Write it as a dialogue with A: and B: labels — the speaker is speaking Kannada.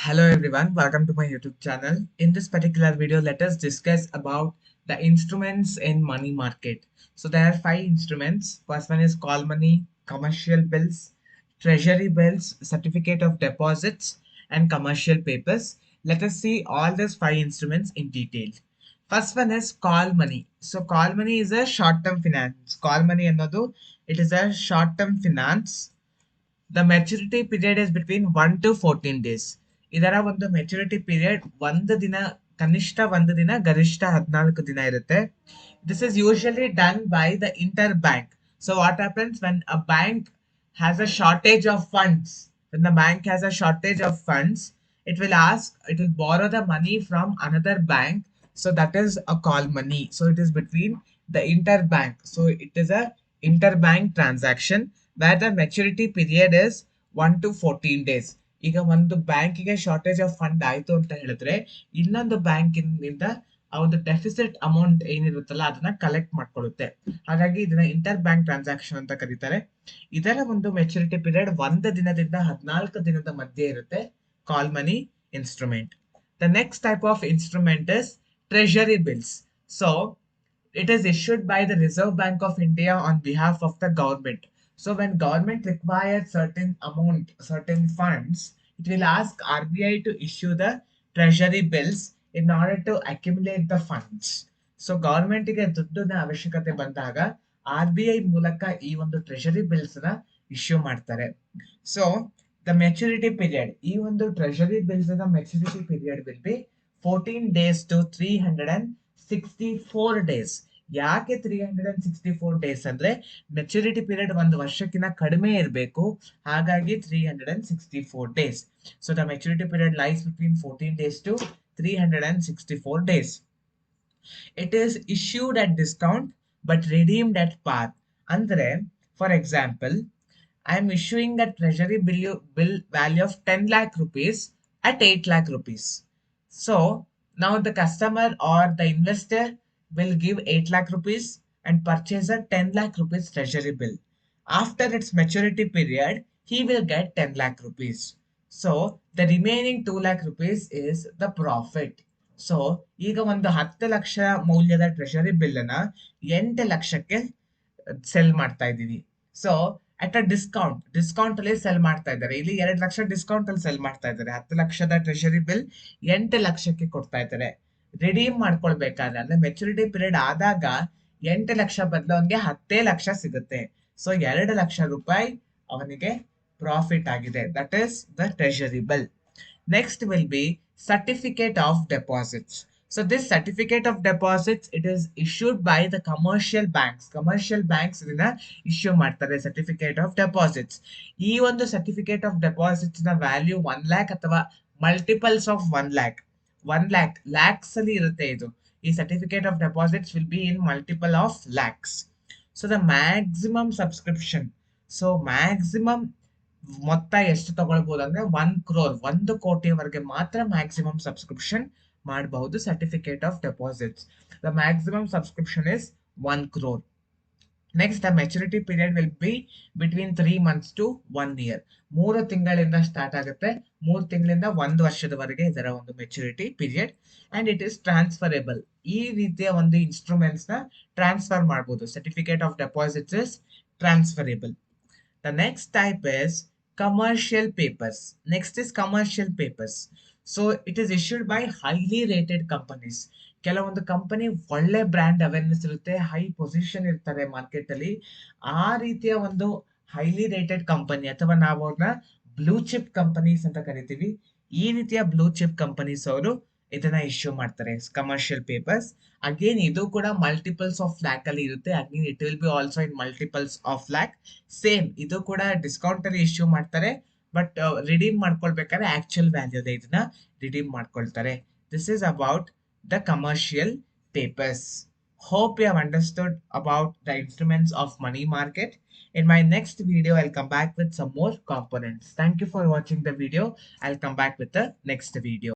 A: Hello everyone, welcome to my YouTube channel. In this particular video, let us discuss about the instruments in money market. So there are five instruments. First one is call money, commercial bills, treasury bills, certificate of deposits, and commercial papers. Let us see all these five instruments in detail. First one is call money. So call money is a short-term finance. Call money another, it is a short-term finance. The maturity period is between 1 to 14 days. ಇದರ ಒಂದು ಮೆಚುರಿಟಿ ಪೀರಿಯಡ್ ಒಂದು ದಿನ, ಕನಿಷ್ಠ ಒಂದು ದಿನ, ಗರಿಷ್ಠ 14 ದಿನ ಇರುತ್ತೆ. This is usually done by the interbank. So what happens when a bank has a shortage of funds? When the bank has a shortage of funds, it will borrow the money from another bank. So that is a call money. So it is between the interbank. So it is a interbank transaction where the maturity period is 1 to 14 days. ಈಗ ಒಂದು ಬ್ಯಾಂಕಿಗೆ ಶಾರ್ಟೇಜ್ ಆಫ್ ಫಂಡ್ ಆಯ್ತು ಅಂತ ಹೇಳಿದ್ರೆ ಇನ್ನೊಂದು ಬ್ಯಾಂಕಿನಿಂದ ಆ ಒಂದು ಡೆಫಿಸಿಟ್ ಅಮೌಂಟ್ ಏನಿರುತ್ತಲ್ಲ ಅದನ್ನ ಕಲೆಕ್ಟ್ ಮಾಡ್ಕೊಳ್ಳುತ್ತೆ. ಹಾಗಾಗಿ ಇದನ್ನ ಇಂಟರ್ ಬ್ಯಾಂಕ್ ಟ್ರಾನ್ಸಾಕ್ಷನ್ ಅಂತ ಕರೀತಾರೆ. ಇದರ ಒಂದು ಮೆಚುರಿಟಿ ಪೀರಿಯಡ್ 1 ದಿನದಿಂದ 14 ದಿನದ ಮಧ್ಯೆ ಇರುತ್ತೆ. Call money instrument. The next type of instrument is treasury bills. So it is issued by the Reserve Bank of India on behalf of the government. So when government requires certain amount, certain funds, it will ask RBI to issue the treasury bills in order to accumulate the funds. So government ಗೆ ದುಡ್ಡಿನ ಅವಶ್ಯಕತೆ ಬಂದಾಗ RBI ಮೂಲಕ ಈ ಒಂದು ಟ್ರೆಷರಿ ಬಿಲ್ಸ್ ನ ಇಶ್ಯೂ ಮಾಡ್ತಾರೆ. ಸೊ the maturity period, ಈ ಒಂದು ಟ್ರೆಷರಿ ಬಿಲ್ಸ್ ನ maturity period will be 14 days to 364 days. ಯಾಕೆ 364 ಡೇಸ್ ಅಂದ್ರೆ ಮೆಚುರಿಟಿ ಪೀರಿಯಡ್ ಒಂದು ವರ್ಷಕ್ಕಿಂತ ಕಡಿಮೆ ಇರಬೇಕು, ಹಾಗಾಗಿ 364 days. So the maturity period lies between 14 days to 364 days. It is issued at discount but redeemed at par. ಅಂದ್ರೆ for example, I am issuing a treasury bill value of 10 lakh rupees at 8 lakh rupees. So now the customer or the investor will give 8 lakh rupees and purchase a 10 lakh rupees treasury bill. After its maturity period, he will get 10 lakh rupees. So the remaining 2 lakh rupees is the profit. So ಈಗ ಒಂದು 10 ಲಕ್ಷ ಮೌಲ್ಯದ ಟ್ರೆಷರಿ ಬಿಲ್ ಅನ್ನ 8 ಲಕ್ಷಕ್ಕೆ ಸೆಲ್ ಮಾಡ್ತಾ ಇದ್ದೀವಿ. ಸೊ ಅಟ್ ಅ ಡಿಸ್ಕೌಂಟ್ ಅಲ್ಲಿ ಸೆಲ್ ಮಾಡ್ತಾ ಇದ್ದಾರೆ. ಇಲ್ಲಿ 2 ಲಕ್ಷ ಡಿಸ್ಕೌಂಟ್ ಅಲ್ಲಿ ಸೆಲ್ ಮಾಡ್ತಾ ಇದ್ದಾರೆ. 10 ಲಕ್ಷದ ಟ್ರೆಷರಿ ಬಿಲ್ 8 ಲಕ್ಷಕ್ಕೆ ಕೊಡ್ತಾ ಇದ್ದಾರೆ. ರಿಡೀಮ್ ಮಾಡ್ಕೊಳ್ಬೇಕಾದ್ರೆ ಅಂದ್ರೆ ಮೆಚುರಿಟಿ ಪೀರಿಯಡ್ ಆದಾಗ 8 ಲಕ್ಷ ಬದಲು ಅವನಿಗೆ 10 ಲಕ್ಷ ಸಿಗುತ್ತೆ. ಸೊ 2 ಲಕ್ಷ ರೂಪಾಯಿ ಅವನಿಗೆ ಪ್ರಾಫಿಟ್ ಆಗಿದೆ. That is the treasury bill. Next will be certificate of deposits. So this certificate of deposits, it is issued by the commercial banks. Commercial banks ಇದನ್ನ ಇಶ್ಯೂ ಮಾಡ್ತಾರೆ ಸರ್ಟಿಫಿಕೇಟ್ ಆಫ್ ಡೆಪಾಸಿಟ್ಸ್. ಈ ಒಂದು ಸರ್ಟಿಫಿಕೇಟ್ ಆಫ್ ಡೆಪಾಸಿಟ್ಸ್ ನ ವ್ಯಾಲ್ಯೂ 1 lakh ಅಥವಾ multiples of 1 lakh. 1 lakh lakhs ಅಲ್ಲಿ ಇರುತ್ತೆ ಇದು. ಈ certificate of deposits will be in multiple of lakhs. So the maximum subscription, so maximum ಮೊತ್ತ ಎಷ್ಟು ತಗೊಳ್ಬಹುದು ಅಂದ್ರೆ 1 crore, 1 ಕೋಟಿವರೆಗೆ ಮಾತ್ರ ಮ್ಯಾಕ್ಸಿಮಮ್ ಸಬ್ಸ್ಕ್ರಿಪ್ಷನ್ ಮಾಡಬಹುದು certificate of deposits. The maximum subscription is 1 crore. Next the maturity period will be between 3 months to 1 year. 3 ತಿಂಗಳಿಂದ ಸ್ಟಾರ್ಟ್ ಆಗುತ್ತೆ, 3 ತಿಂಗಳಿಂದ 1 ವರ್ಷದವರೆಗೆ ಇದರ ಒಂದು maturity period. And it is transferable. ಈ ರೀತಿಯ ಒಂದು ಇನ್ಸ್ಟ್ರೂಮೆಂಟ್ಸ್ ನ ಟ್ರಾನ್ಸ್ಫರ್ ಮಾಡಬಹುದು. Certificate of deposits is transferable. The next type is commercial papers. Next is commercial papers. So it is issued by highly rated companies. ಕೆಲವೊಂದು ಕಂಪನಿ ಒಳ್ಳೆ ಬ್ರ್ಯಾಂಡ್ ಅವೇರ್ನೆಸ್ ಇರುತ್ತೆ, ಹೈ ಪೊಸಿಷನ್ ಇರ್ತಾರೆ ಮಾರ್ಕೆಟ್ ಅಲ್ಲಿ. ಆ ರೀತಿಯ ಒಂದು ಹೈಲಿ ರೇಟೆಡ್ ಕಂಪನಿ ಅಥವಾ ನಾವು ಅವ್ರನ್ನ ಬ್ಲೂ ಚಿಪ್ ಕಂಪನೀಸ್ ಅಂತ ಕರಿತೀವಿ. ಈ ರೀತಿಯ ಬ್ಲೂ ಚಿಪ್ ಕಂಪನೀಸ್ ಅವರು ಇದನ್ನ ಇಶ್ಯೂ ಮಾಡ್ತಾರೆ ಕಮರ್ಷಿಯಲ್ ಪೇಪರ್ಸ್. ಅಗೇನ್ ಇದು ಕೂಡ ಮಲ್ಟಿಪಲ್ಸ್ ಆಫ್ ಲ್ಯಾಕ್ ಅಲ್ಲಿ ಇರುತ್ತೆ. Again it will be also in multiples of lac. Same ಇದು ಕೂಡ ಡಿಸ್ಕೌಂಟ್ ಅಲ್ಲಿ ಇಶ್ಯೂ ಮಾಡ್ತಾರೆ, ಬಟ್ ರಿಡೀಮ್ ಮಾಡ್ಕೊಳ್ಬೇಕಾದ್ರೆ ಆಕ್ಚುಯಲ್ ವ್ಯಾಲ್ಯೂ ಇದನ್ನ ರಿಡೀಮ್ ಮಾಡ್ಕೊಳ್ತಾರೆ. This is about the commercial papers. Hope you have understood about the instruments of money market. In my next video, I'll come back with some more components. Thank you for watching the video. I'll come back with the next video.